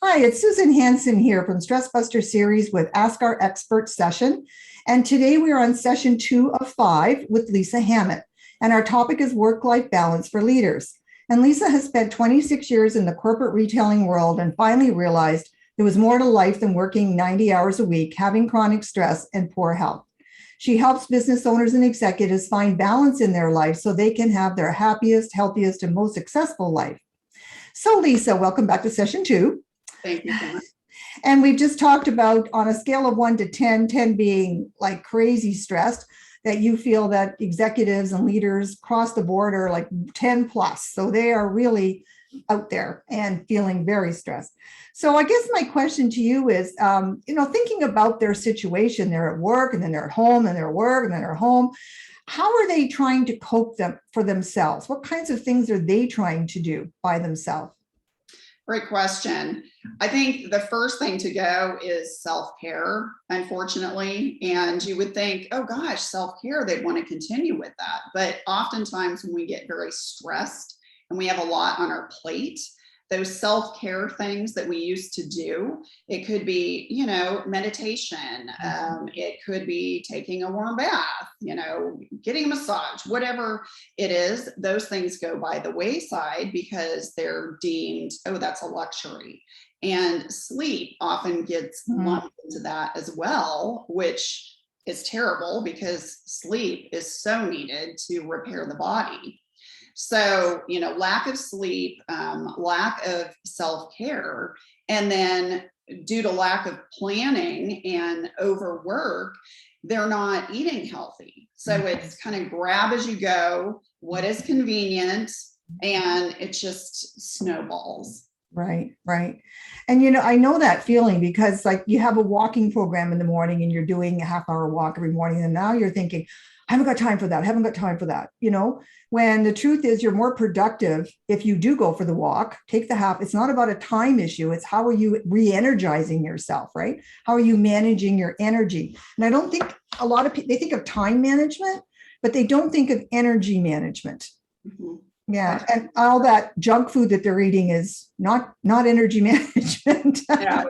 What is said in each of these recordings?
Hi, it's Susan Hanson here from Stressbuster series with Ask Our Expert session. And today we are on session 2 of 5 with Lisa Hammett. And our topic is work-life balance for leaders. And Lisa has spent 26 years in the corporate retailing world and finally realized there was more to life than working 90 hours a week, having chronic stress and poor health. She helps business owners and executives find balance in their life so they can have their happiest, healthiest, and most successful life. So Lisa, welcome back to session 2. Thank you so much. And we've just talked about on a scale of 1 to 10, 10 being like crazy stressed, that you feel that executives and leaders across the board are like 10 plus. So they are really out there and feeling very stressed. So I guess my question to you is, thinking about their situation, they're at work and then they're at home and they're at work and then they're home. How are they trying to cope for themselves? What kinds of things are they trying to do by themselves? Great question. I think the first thing to go is self-care, unfortunately. And you would think, oh gosh, self-care, they'd want to continue with that. But oftentimes when we get very stressed and we have a lot on our plate, those self-care things that we used to do, it could be, meditation. It could be taking a warm bath, getting a massage, whatever it is. Those things go by the wayside because they're deemed, oh, that's a luxury. And sleep often gets lumped into that as well, which is terrible because sleep is so needed to repair the body. So, lack of sleep, lack of self-care, and then due to lack of planning and overwork, they're not eating healthy. So it's kind of grab as you go, what is convenient, and it just snowballs. Right. And, I know that feeling because like you have a walking program in the morning and you're doing a half-hour walk every morning. And now you're thinking, I haven't got time for that. When the truth is you're more productive if you do go for the walk, take the half. It's not about a time issue. It's how are you re-energizing yourself, right? How are you managing your energy? And I don't think a lot of people, they think of time management, but they don't think of energy management. Mm-hmm. Yeah, and all that junk food that they're eating is not energy management. Yeah.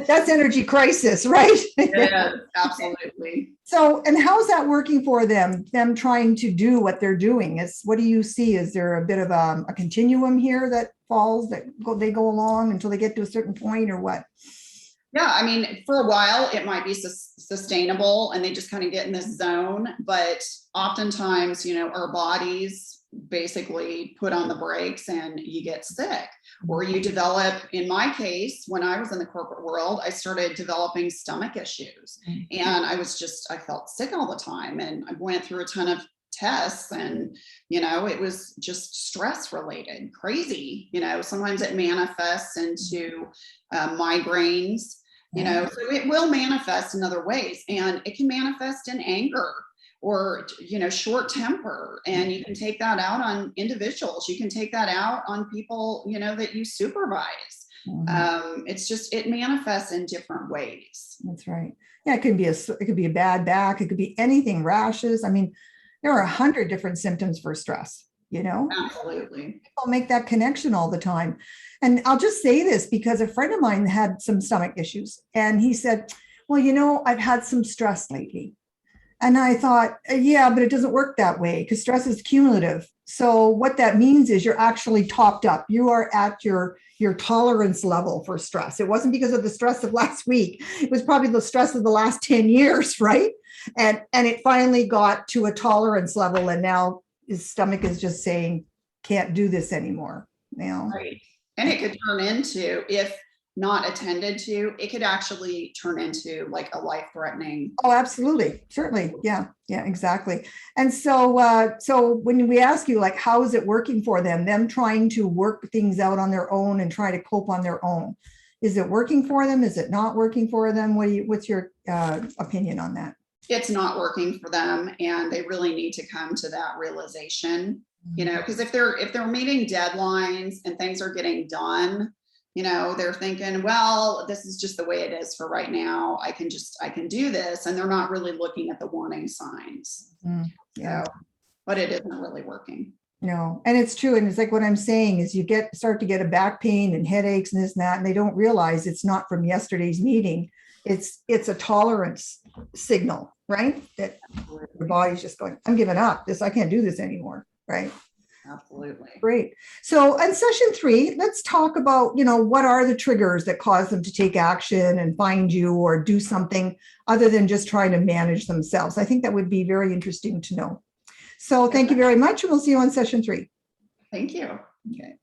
That's energy crisis, right? Yeah, absolutely. So, and how's that working for them? Them trying to do what they're doing what do you see? Is there a bit of a continuum here that falls they go along until they get to a certain point, or what? Yeah, I mean, for a while it might be sustainable and they just kind of get in this zone, but oftentimes, our bodies basically put on the brakes and you get sick, or you develop, in my case, when I was in the corporate world, I started developing stomach issues and I felt sick all the time. And I went through a ton of tests and, it was just stress related, crazy, sometimes it manifests into migraines, so it will manifest in other ways, and it can manifest in anger or, short temper. And you can take that out on individuals. You can take that out on people, that you supervise. It manifests in different ways. That's right. Yeah, it could be a bad back. It could be anything, rashes. I mean, there are 100 different symptoms for stress, Absolutely. People make that connection all the time. And I'll just say this because a friend of mine had some stomach issues and he said, well, I've had some stress lately. And I thought, yeah, but it doesn't work that way because stress is cumulative. So what that means is you're actually topped up. You are at your tolerance level for stress. It wasn't because of the stress of last week. It was probably the stress of the last 10 years, right? And it finally got to a tolerance level. And now his stomach is just saying, can't do this anymore. Right. And it could turn into, if not attended to, it could actually turn into like a life-threatening. Oh, absolutely. Certainly. Yeah, exactly. And so when we ask you, like, how is it working for them trying to work things out on their own and try to cope on their own, is it working for them? Is it not working for them? What's your opinion on that? It's not working for them, and they really need to come to that realization, because if they're meeting deadlines and things are getting done, they're thinking, well, this is just the way it is for right now. I can do this. And they're not really looking at the warning signs. Yeah. So, but it isn't really working. No, and it's true. And it's like what I'm saying is you start to get a back pain and headaches and this and that, and they don't realize it's not from yesterday's meeting. It's a tolerance signal, right? That your body's just going, I'm giving up this. I can't do this anymore. Right. Absolutely. Great. So in session 3, let's talk about, what are the triggers that cause them to take action and find you or do something other than just trying to manage themselves. I think that would be very interesting to know. So thank you very much. And we'll see you on session 3. Thank you. Okay.